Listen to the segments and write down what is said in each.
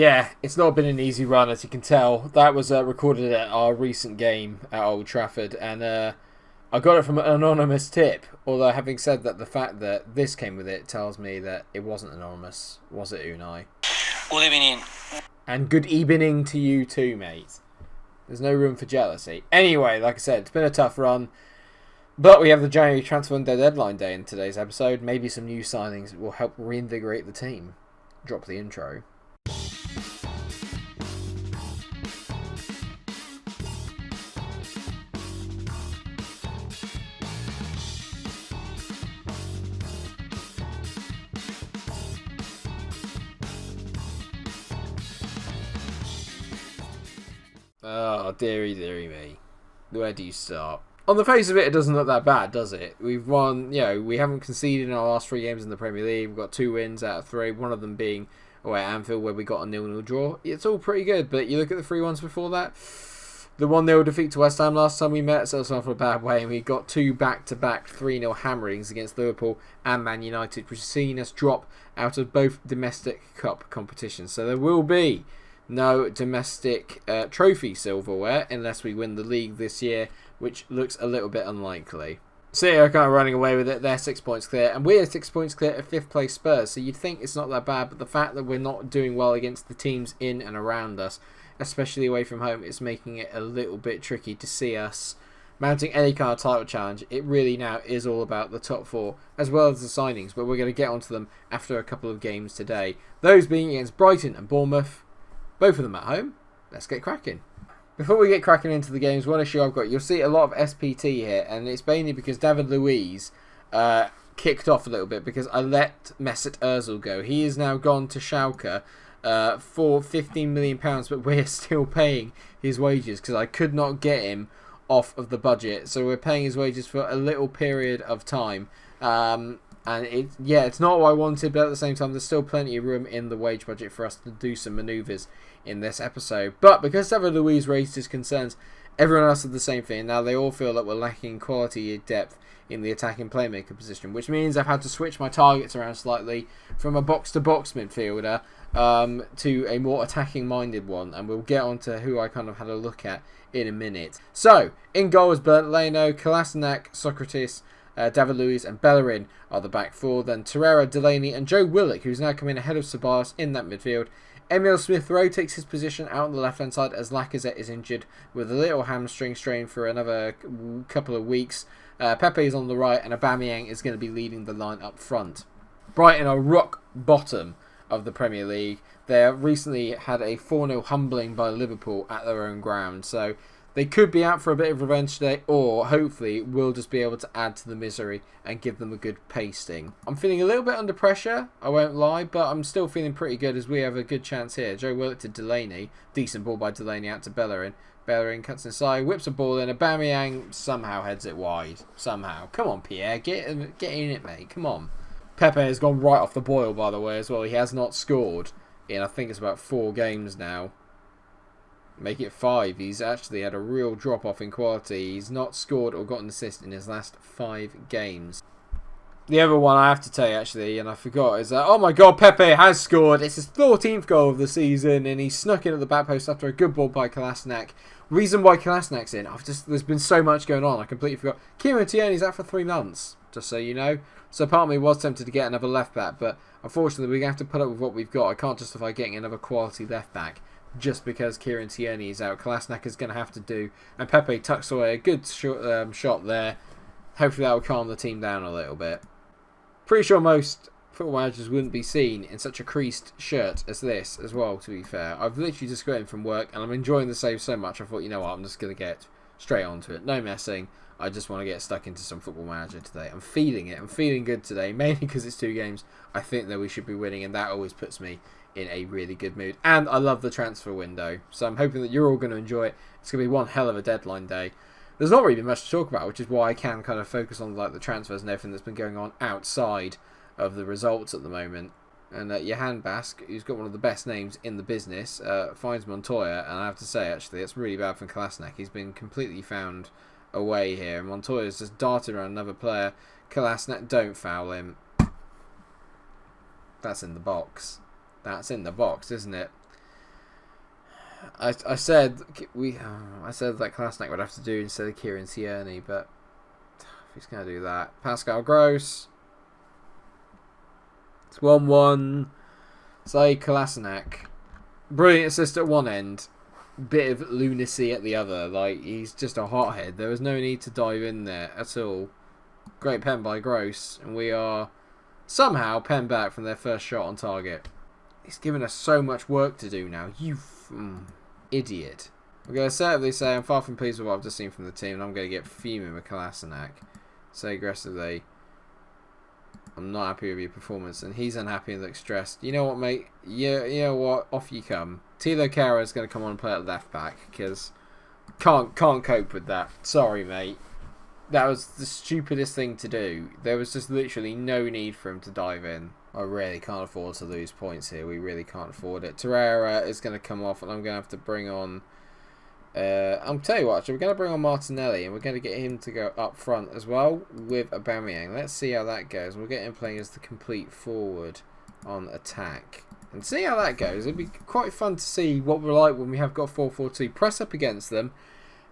Yeah, it's not been an easy run, as you can tell. That was recorded at our recent game at Old Trafford, and I got it from an anonymous tip. Although, having said that, the fact that this came with it tells me that it wasn't anonymous. Was it, Unai? Good evening. And good evening to you too, mate. There's no room for jealousy. Anyway, like I said, it's been a tough run. But we have the January transfer window deadline day in today's episode. Maybe some new signings will help reinvigorate the team. Drop the intro. Oh, dearie me. Where do you start? On the face of it, it doesn't look that bad, does it? We've won, we haven't conceded in our last 3 games in the Premier League. We've got 2 wins out of 3, one of them being away at Anfield where we got a 0-0 draw. It's all pretty good, but you look at the 3 ones before that. The 1-0 defeat to West Ham last time we met set us off in a bad way, and we got 2 back-to-back 3-0 hammerings against Liverpool and Man United, which has seen us drop out of both domestic cup competitions. So there will be no domestic trophy silverware unless we win the league this year, which looks a little bit unlikely. City are kind of running away with it. They're 6 points clear, and we're 6 points clear of 5th place Spurs. So you'd think it's not that bad, but the fact that we're not doing well against the teams in and around us, especially away from home, is making it a little bit tricky to see us mounting any kind of title challenge. It really now is all about the top 4, as well as the signings, but we're going to get onto them after a couple of games today. Those being against Brighton and Bournemouth, both of them at home. Let's get cracking. Before we get cracking into the games, one issue I've got, you'll see a lot of SPT here, and it's mainly because David Luiz kicked off a little bit because I let Mesut Ozil go. He is now gone to Schalke for £15 million, but we're still paying his wages because I could not get him off of the budget. So we're paying his wages for a little period of time. And it's not what I wanted, but at the same time, there's still plenty of room in the wage budget for us to do some manoeuvres in this episode. But because David Luiz raised his concerns, everyone else did the same thing. Now they all feel that we're lacking quality depth in the attacking playmaker position, which means I've had to switch my targets around slightly from a box-to-box midfielder to a more attacking-minded one, and we'll get on to who I kind of had a look at in a minute. So, in goal is Bernd Leno, Kolasinac, Socrates, David Luiz and Bellerin are the back 4. Then Torreira, Delaney and Joe Willock, who's now coming ahead of Ceballos in that midfield. Emil Smith-Rowe takes his position out on the left-hand side as Lacazette is injured with a little hamstring strain for another couple of weeks. Pepe is on the right and Aubameyang is going to be leading the line up front. Brighton are rock bottom of the Premier League. They recently had a 4-0 humbling by Liverpool at their own ground, so they could be out for a bit of revenge today, or hopefully we'll just be able to add to the misery and give them a good pasting. I'm feeling a little bit under pressure, I won't lie, but I'm still feeling pretty good as we have a good chance here. Joe Willock to Delaney. Decent ball by Delaney out to Bellerin. Bellerin cuts inside, whips a ball in. Aubameyang somehow heads it wide. Somehow. Come on, Pierre. Get in it, mate. Come on. Pepe has gone right off the boil, by the way, as well. He has not scored in, I think it's about 4 games now. Make it 5. He's actually had a real drop-off in quality. He's not scored or got an assist in his last 5 games. The other one I have to tell you, actually, and I forgot, is that, oh my god, Pepe has scored. It's his 14th goal of the season, and he snuck in at the back post after a good ball by Kolasinac. Reason why Kolasinac's in, there's been so much going on, I completely forgot. Kieran Tierney's out for 3 months, just so you know. So part of me was tempted to get another left-back, but unfortunately we're going to have to put up with what we've got. I can't justify getting another quality left-back just because Kieran Tierney is out. Kolasinac is going to have to do, and Pepe tucks away a good shot there. Hopefully that will calm the team down a little bit. Pretty sure most football managers wouldn't be seen in such a creased shirt as this as well, to be fair. I've literally just got in from work and I'm enjoying the save so much I thought, you know what, I'm just going to get straight onto it. No messing. I just want to get stuck into some football manager today. I'm feeling it. I'm feeling good today, mainly because it's 2 games. I think that we should be winning, and that always puts me in a really good mood. And I love the transfer window, so I'm hoping that you're all going to enjoy it. It's going to be one hell of a deadline day. There's not really been much to talk about, which is why I can kind of focus on like the transfers and everything that's been going on outside of the results at the moment. And Johan Bask, who's got one of the best names in the business, finds Montoya, and I have to say, actually, it's really bad for Kolasinac. He's been completely found away here. Montoya's just darted around another player. Kolasinac, don't foul him. That's in the box. That's in the box, isn't it? I said I said that Kolasinac would have to do instead of Kieran Tierney, but if he's going to do that, Pascal Gross. It's 1-1. Say Kolasinac. Brilliant assist at one end. Bit of lunacy at the other. Like, he's just a hothead. There was no need to dive in there at all. Great pen by Gross. And we are somehow pen back from their first shot on target. He's given us so much work to do now. You idiot. I'm going to certainly say I'm far from pleased with what I've just seen from the team. And I'm going to get fuming with Kolasinac. Say aggressively, I'm not happy with your performance, and he's unhappy and looks stressed. You know what, mate? You know what? Off you come. Tilo Kehrer is going to come on and play at left back because can't cope with that. Sorry, mate. That was the stupidest thing to do. There was just literally no need for him to dive in. I really can't afford to lose points here. We really can't afford it. Torreira is going to come off, and I'm going to have to bring on. I'll tell you what, actually, we're going to bring on Martinelli, and we're going to get him to go up front as well with Aubameyang. Let's see how that goes. We'll get him playing as the complete forward on attack. And see how that goes. It'd be quite fun to see what we're like when we have got 4-4-2. Press up against them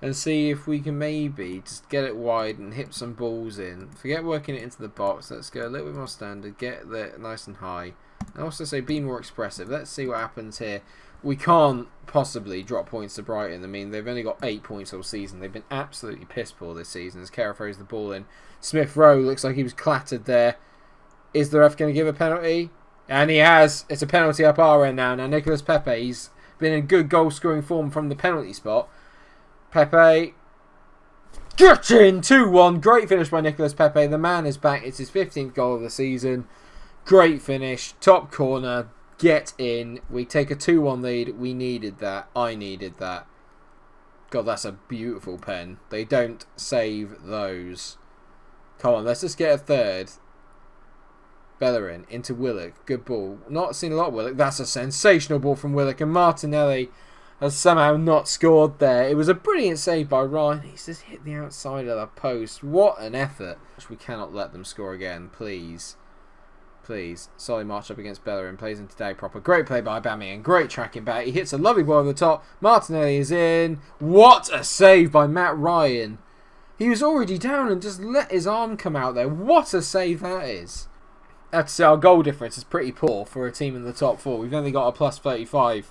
and see if we can maybe just get it wide and hit some balls in. Forget working it into the box. Let's go a little bit more standard. Get there nice and high. And also say be more expressive. Let's see what happens here. We can't possibly drop points to Brighton. I mean, they've only got 8 points all season. They've been absolutely piss poor this season as Kehrer throws the ball in. MikeRo looks like he was clattered there. Is the ref going to give a penalty? And he has. It's a penalty up our end now. Now, Nicolas Pepe, he's been in good goal-scoring form from the penalty spot. Pepe. Get in! 2-1. Great finish by Nicolas Pepe. The man is back. It's his 15th goal of the season. Great finish. Top corner. Get in. We take a 2-1 lead. We needed that. I needed that. God, that's a beautiful pen. They don't save those. Come on, let's just get a third. Bellerin into Willock. Good ball. Not seen a lot of Willock. That's a sensational ball from Willock. And Martinelli has somehow not scored there. It was a brilliant save by Ryan. He's just hit the outside of the post. What an effort. We cannot let them score again, please. Please. Solly march up against Bellerin. Plays into Day proper. Great play by Aubameyang. Great tracking back. He hits a lovely ball over the top. Martinelli is in. What a save by Matt Ryan. He was already down and just let his arm come out there. What a save that is. I have to say our goal difference is pretty poor for a team in the top 4. We've only got a plus 35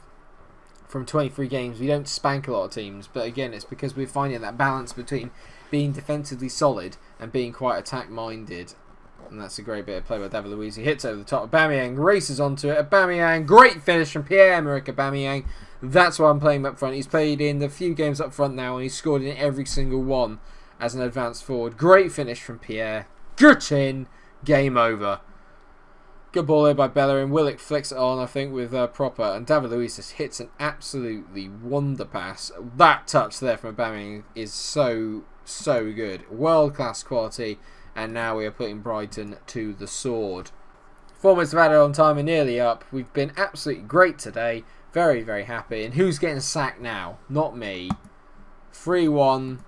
from 23 games. We don't spank a lot of teams. But again, it's because we're finding that balance between being defensively solid and being quite attack-minded. And that's a great bit of play by David Luiz. He hits over the top. Aubameyang races onto it. Aubameyang, great finish from Pierre-Emerick Aubameyang. That's why I'm playing him up front. He's played in the few games up front now, and he's scored in every single one as an advanced forward. Great finish from Pierre. Good in. Game over. Good ball there by Bellerin. Willock flicks it on, I think, with proper. And David Luiz just hits an absolutely wonder pass. That touch there from Aubameyang is so good. World-class quality. And now we are putting Brighton to the sword. 4 minutes of added on time and nearly up. We've been absolutely great today. Very, very happy. And who's getting sacked now? Not me. 3-1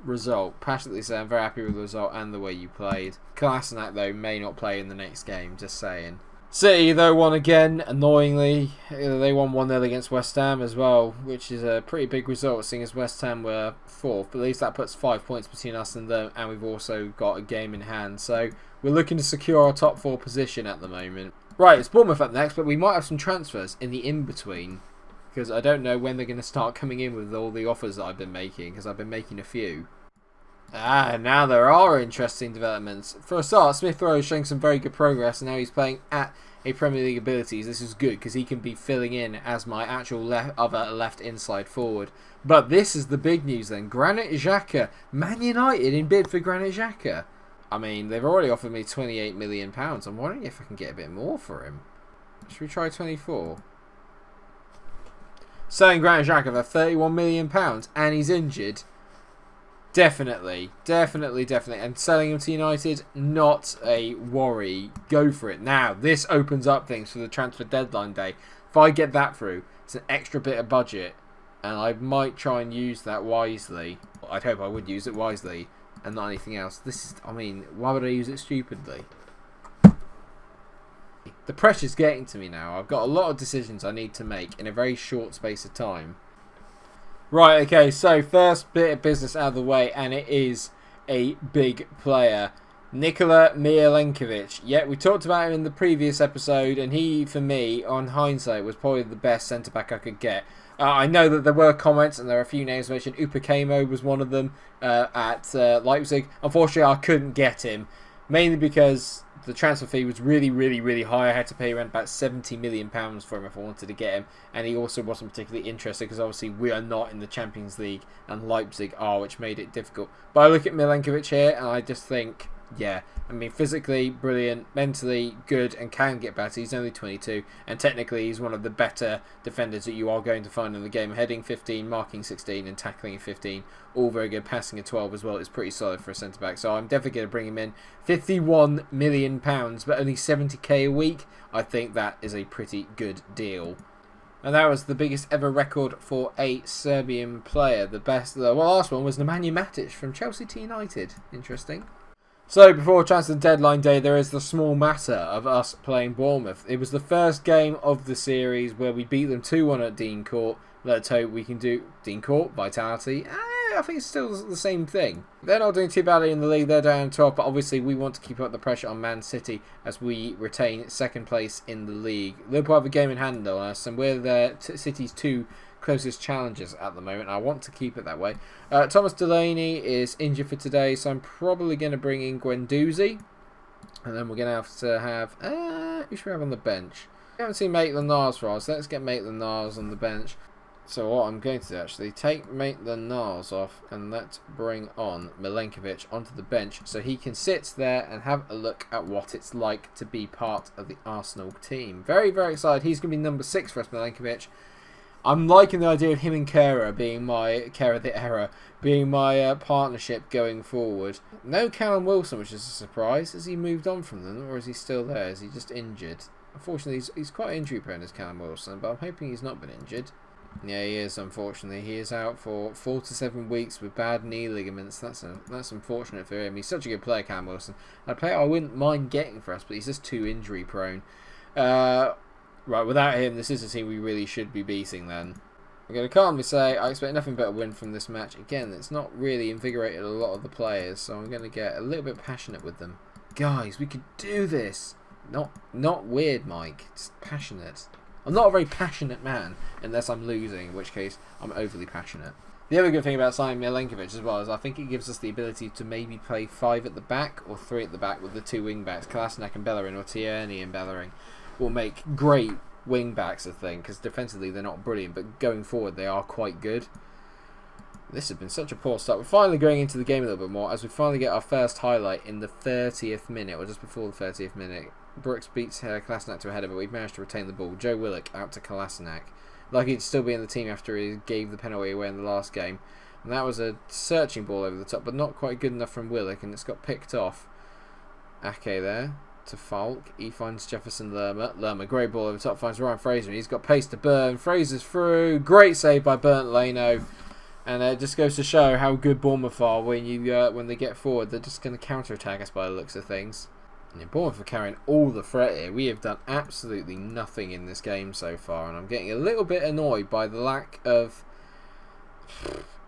result. Passionately say I'm very happy with the result and the way you played. Kolasinac, though, may not play in the next game. Just saying. City, though, won again, annoyingly. They won 1-0 against West Ham as well, which is a pretty big result, seeing as West Ham were 4th. But at least that puts 5 points between us and them, and we've also got a game in hand. So we're looking to secure our top 4 position at the moment. Right, it's Bournemouth up next, but we might have some transfers in the in-between, because I don't know when they're going to start coming in with all the offers that I've been making, because I've been making a few. Now there are interesting developments. For a start, MikeRo is showing some very good progress, and now he's playing at a Premier League abilities. This is good because he can be filling in as my actual other left inside forward. But this is the big news then. Granit Xhaka, Man United in bid for Granit Xhaka. I mean, they've already offered me £28 million. I'm wondering if I can get a bit more for him. Should we try 24? Selling Granit Xhaka for £31 million and he's injured. Definitely. And selling him to United, not a worry. Go for it. Now, this opens up things for the transfer deadline day. If I get that through, it's an extra bit of budget. And I might try and use that wisely. I'd hope I would use it wisely and not anything else. This is, I mean, why would I use it stupidly? The pressure's getting to me now. I've got a lot of decisions I need to make in a very short space of time. Right, okay, so first bit of business out of the way, and it is a big player. Nikola Milenkovic. Yeah, we talked about him in the previous episode, and he, for me, on hindsight, was probably the best centre-back I could get. I know that there were comments, and there are a few names mentioned. Upakemo was one of them at Leipzig. Unfortunately, I couldn't get him, mainly because the transfer fee was really, really, really high. I had to pay around about £70 million for him if I wanted to get him. And he also wasn't particularly interested because obviously we are not in the Champions League and Leipzig are, which made it difficult. But I look at Milenkovic here and I just think, yeah, I mean, physically brilliant, mentally good, and can get better. He's only 22, and technically he's one of the better defenders that you are going to find in the game. Heading 15, marking 16, and tackling 15. All very good. Passing a 12 as well is pretty solid for a centre-back. So I'm definitely going to bring him in. £51 million, but only 70k a week. I think that is a pretty good deal. And that was the biggest ever record for a Serbian player. The last one was Nemanja Matic from Chelsea to United. Interesting. So, before transfer deadline day, there is the small matter of us playing Bournemouth. It was the first game of the series where we beat them 2-1 at Dean Court. Let's hope we can do Dean Court, Vitality. I think it's still the same thing. They're not doing too badly in the league. They're down 12, but obviously we want to keep up the pressure on Man City as we retain second place in the league. Liverpool have a game in hand on us, and we're City's two closest challengers at the moment. I want to keep it that way. Thomas Delaney is injured for today, so I'm probably going to bring in Guendouzi, and then we're going to have who should we have on the bench? We haven't seen Maitland-Niles for us. Let's get Maitland-Niles on the bench. So what I'm going to do, actually, take Maitland-Niles off and let's bring on Milenkovic onto the bench so he can sit there and have a look at what it's like to be part of the Arsenal team. Very, very excited. He's going to be number 6 for us, Milenkovic. I'm liking the idea of him and Kera being my partnership going forward. No Callum Wilson, which is a surprise. Has he moved on from them, or is he still there? Is he just injured? Unfortunately, he's quite injury prone as Callum Wilson, but I'm hoping he's not been injured. Yeah, he is, unfortunately. He is out for 4 to 7 weeks with bad knee ligaments. That's unfortunate for him. He's such a good player, Callum Wilson. A player I wouldn't mind getting for us, but he's just too injury prone. Right, without him, this is a team we really should be beating then. I'm going to calmly say I expect nothing but a win from this match. Again, it's not really invigorated a lot of the players, so I'm going to get a little bit passionate with them. Guys, we could do this. Not weird, Mike. Just passionate. I'm not a very passionate man, unless I'm losing, in which case I'm overly passionate. The other good thing about signing Milenkovic as well is I think it gives us the ability to maybe play 5 at the back or 3 at the back with the 2 wing-backs, Kolasinac and Bellerin, or Tierney and Bellerin. Will make great wing backs, I think, because defensively they're not brilliant, but going forward they are quite good. This has been such a poor start. We're finally going into the game a little bit more as we finally get our first highlight in the 30th minute, or just before the 30th minute. Brooks beats Kolasinac to a header, but we've managed to retain the ball. Joe Willock out to Kolasinac. Lucky to still be in the team after he gave the penalty away in the last game. And that was a searching ball over the top, but not quite good enough from Willock, and it's got picked off. Ake there to Falk. He finds Jefferson Lerma. Great ball over the top. Finds Ryan Fraser. He's got pace to Burn. Fraser's through. Great save by Bernd Leno. And it just goes to show how good Bournemouth are when they get forward. They're just going to counter-attack us by the looks of things. And Bournemouth are carrying all the threat here. We have done absolutely nothing in this game so far. And I'm getting a little bit annoyed by the lack of...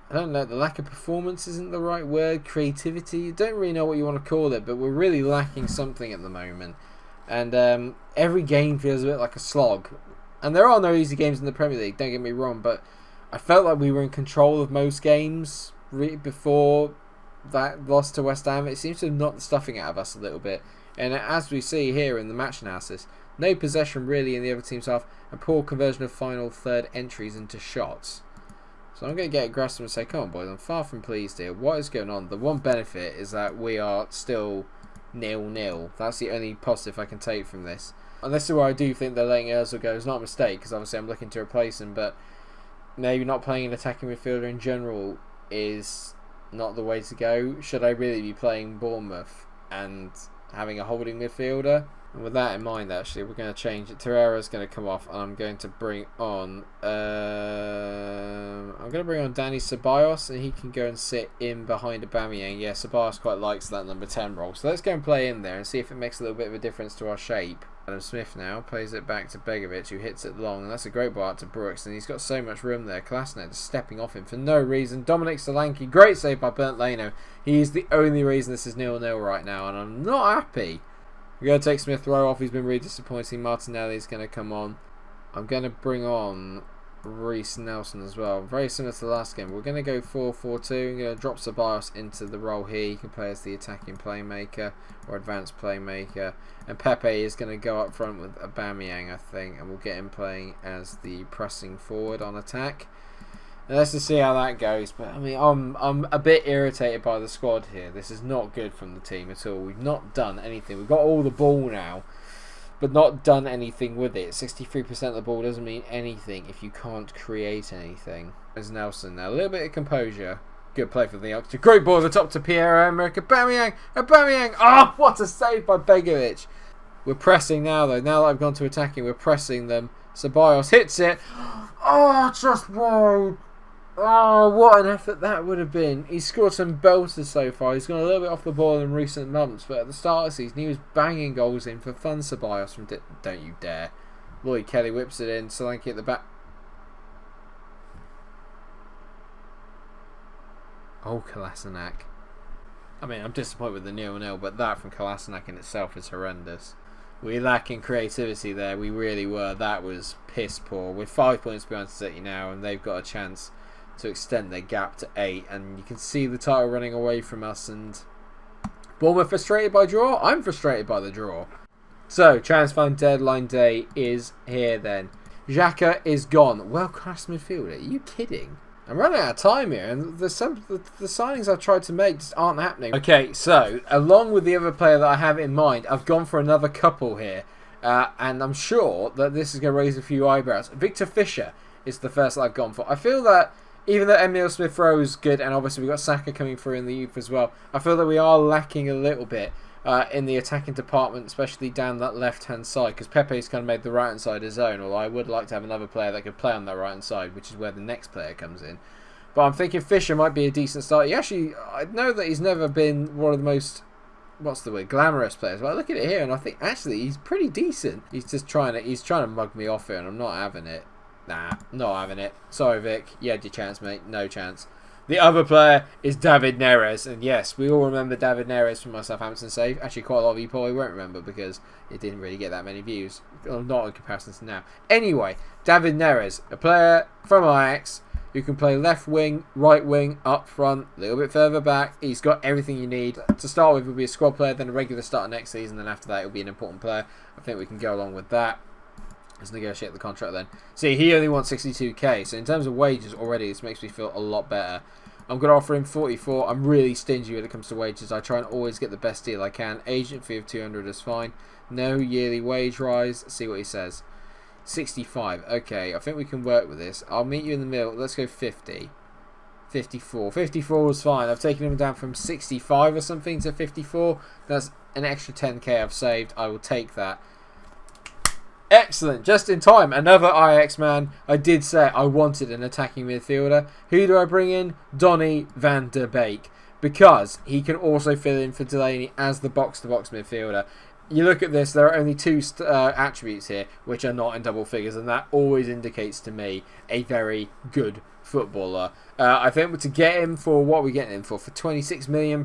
I don't know, the lack of performance isn't the right word, creativity, don't really know what you want to call it, but we're really lacking something at the moment. And every game feels a bit like a slog. And there are no easy games in the Premier League, don't get me wrong, but I felt like we were in control of most games before that loss to West Ham. It seems to have knocked the stuffing out of us a little bit. And as we see here in the match analysis, no possession really in the other team's half, and poor conversion of final third entries into shots. So I'm going to get aggressive and say, come on boys, I'm far from pleased here. What is going on? The one benefit is that we are still 0-0. That's the only positive I can take from this. And this is where I do think they're letting Ozil go. It's not a mistake, because obviously I'm looking to replace him, but maybe not playing an attacking midfielder in general is not the way to go. Should I really be playing Bournemouth and having a holding midfielder? And with that in mind, actually, we're going to change it. Torreira's going to come off, and I'm going to bring on Danny Ceballos, and he can go and sit in behind Aubameyang. Yeah, Ceballos quite likes that number 10 role. So let's go and play in there and see if it makes a little bit of a difference to our shape. Adam Smith now plays it back to Begovic, who hits it long, and that's a great ball out to Brooks, and he's got so much room there. Kolasinac just stepping off him for no reason. Dominic Solanke, great save by Bernd Leno. He is the only reason this is 0-0 right now, and I'm not happy. We're going to take Smith Rowe off. He's been really disappointing. Martinelli's going to come on. I'm going to bring on Reece Nelson as well. Very similar to the last game. We're going to go 4-4-2. I'm going to drop Ceballos into the role here. He can play as the attacking playmaker or advanced playmaker. And Pepe is going to go up front with Aubameyang, I think. And we'll get him playing as the pressing forward on attack. And let's just see how that goes. But I mean, I'm a bit irritated by the squad here. This is not good from the team at all. We've not done anything. We've got all the ball now, but not done anything with it. 63% of the ball doesn't mean anything if you can't create anything. There's Nelson now. A little bit of composure. Good play for the youngster. Great ball at the top to Pierre-Emerick Aubameyang. Aubameyang. Ah, oh, what a save by Begovic. We're pressing now, though. Now that I've gone to attacking, we're pressing them. Ceballos hits it. Oh, just wide. Oh, what an effort that would have been. He's scored some belters so far. He's gone a little bit off the ball in recent months, but at the start of the season, he was banging goals in for fun. Ceballos from Don't You Dare. Lloyd Kelly whips it in. Solanke at the back. Oh, Kolasinac. I mean, I'm disappointed with the 0-0, but that from Kolasinac in itself is horrendous. We lack in creativity there. We really were. That was piss poor. We're 5 points behind City now, and they've got a chance to extend their gap to 8, and you can see the title running away from us. And Bournemouth frustrated by draw. I'm frustrated by the draw. So transfer deadline day is here then. Xhaka is gone. World class midfielder. Are you kidding? I'm running out of time here, and the signings I've tried to make just aren't happening. Okay, so along with the other player that I have in mind, I've gone for another couple here, and I'm sure that this is going to raise a few eyebrows. Victor Fisher is the first that I've gone for. I feel that even though Emile Smith Rowe is good, and obviously we've got Saka coming through in the youth as well, I feel that we are lacking a little bit in the attacking department, especially down that left-hand side, because Pepe's kind of made the right-hand side his own, although I would like to have another player that could play on that right-hand side, which is where the next player comes in. But I'm thinking Fisher might be a decent start. I know that he's never been one of the most, glamorous players. But I look at it here, and I think, actually, he's pretty decent. He's trying to mug me off here, and I'm not having it. Nah, not having it. Sorry, Vic. You had your chance, mate. No chance. The other player is David Neres. And yes, we all remember David Neres from my Southampton save. Actually, quite a lot of you probably won't remember because it didn't really get that many views. Not in comparison to now. Anyway, David Neres, a player from Ajax who can play left wing, right wing, up front, a little bit further back. He's got everything you need. To start with, he'll be a squad player, then a regular starter next season. Then after that, he'll be an important player. I think we can go along with that. Let's negotiate the contract then. See, he only wants 62k. So in terms of wages already, this makes me feel a lot better. I'm going to offer him 44. I'm really stingy when it comes to wages. I try and always get the best deal I can. Agent fee of 200 is fine. No yearly wage rise. Let's see what he says. 65. Okay, I think we can work with this. I'll meet you in the middle. Let's go 50. 54. 54 was fine. I've taken him down from 65 or something to 54. That's an extra 10k I've saved. I will take that. Excellent, just in time. Another Ajax man. I did say I wanted an attacking midfielder. Who do I bring in? Donny van der Beek, because he can also fill in for Delaney as the box-to-box midfielder. You look at this, there are only two attributes here which are not in double figures, and that always indicates to me a very good footballer. I think to get him for what we're getting him for £26 million,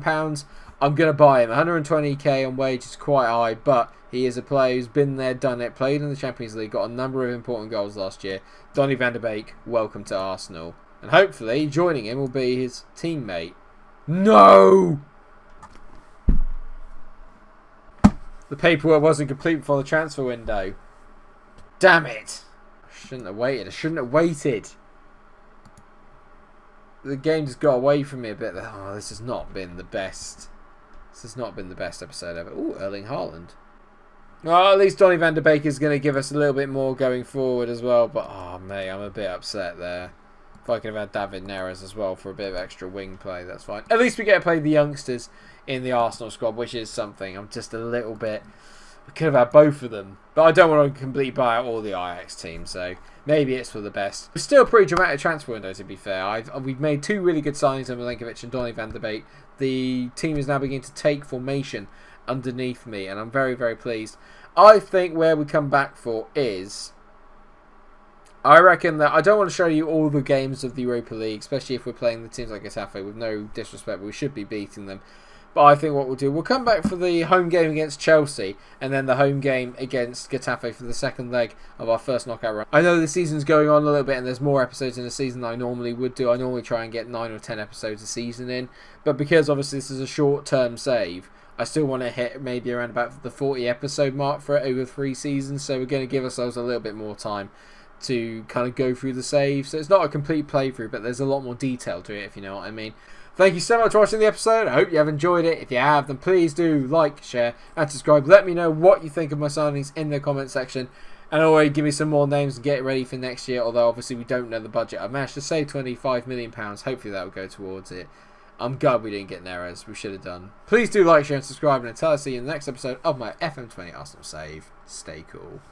I'm going to buy him. 120k on wage is quite high, but he is a player who's been there, done it, played in the Champions League, got a number of important goals last year. Donny van der Beek, welcome to Arsenal. And hopefully joining him will be his teammate. No! The paperwork wasn't complete before the transfer window. Damn it! I shouldn't have waited. The game just got away from me a bit. Oh, this has not been the best. This has not been the best episode ever. Ooh, Erling Haaland. Well, at least Donny van der Beek is going to give us a little bit more going forward as well. But, oh, mate, I'm a bit upset there. If I could have had David Neres as well for a bit of extra wing play, that's fine. At least we get to play the youngsters in the Arsenal squad, which is something. I'm just a little bit... I could have had both of them. But I don't want to completely buy out all the Ajax team, so maybe it's for the best. It's still a pretty dramatic transfer window, to be fair. We've made two really good signings in Milenkovic and Donny van der Beek. The team is now beginning to take formation underneath me, and I'm very, very pleased. I think where we come back for is, I reckon that I don't want to show you all the games of the Europa League, especially if we're playing the teams like Getafe, with no disrespect, but we should be beating them. But I think what we'll do, we'll come back for the home game against Chelsea, and then the home game against Getafe for the second leg of our first knockout run. I know the season's going on a little bit, and there's more episodes in a season than I normally would do. I normally try and get 9 or 10 episodes a season in, but because obviously this is a short-term save, I still want to hit maybe around about the 40 episode mark for it over 3 seasons, so we're going to give ourselves a little bit more time to kind of go through the save. So it's not a complete playthrough, but there's a lot more detail to it, if you know what I mean. Thank you so much for watching the episode. I hope you have enjoyed it. If you have, then please do like, share, and subscribe. Let me know what you think of my signings in the comment section. And always give me some more names and get ready for next year, although obviously we don't know the budget. I've managed to save £25 million. Hopefully that will go towards it. I'm glad we didn't get Neres. We should have done. Please do like, share, and subscribe. And until I see you in the next episode of my FM20 Arsenal save, stay cool.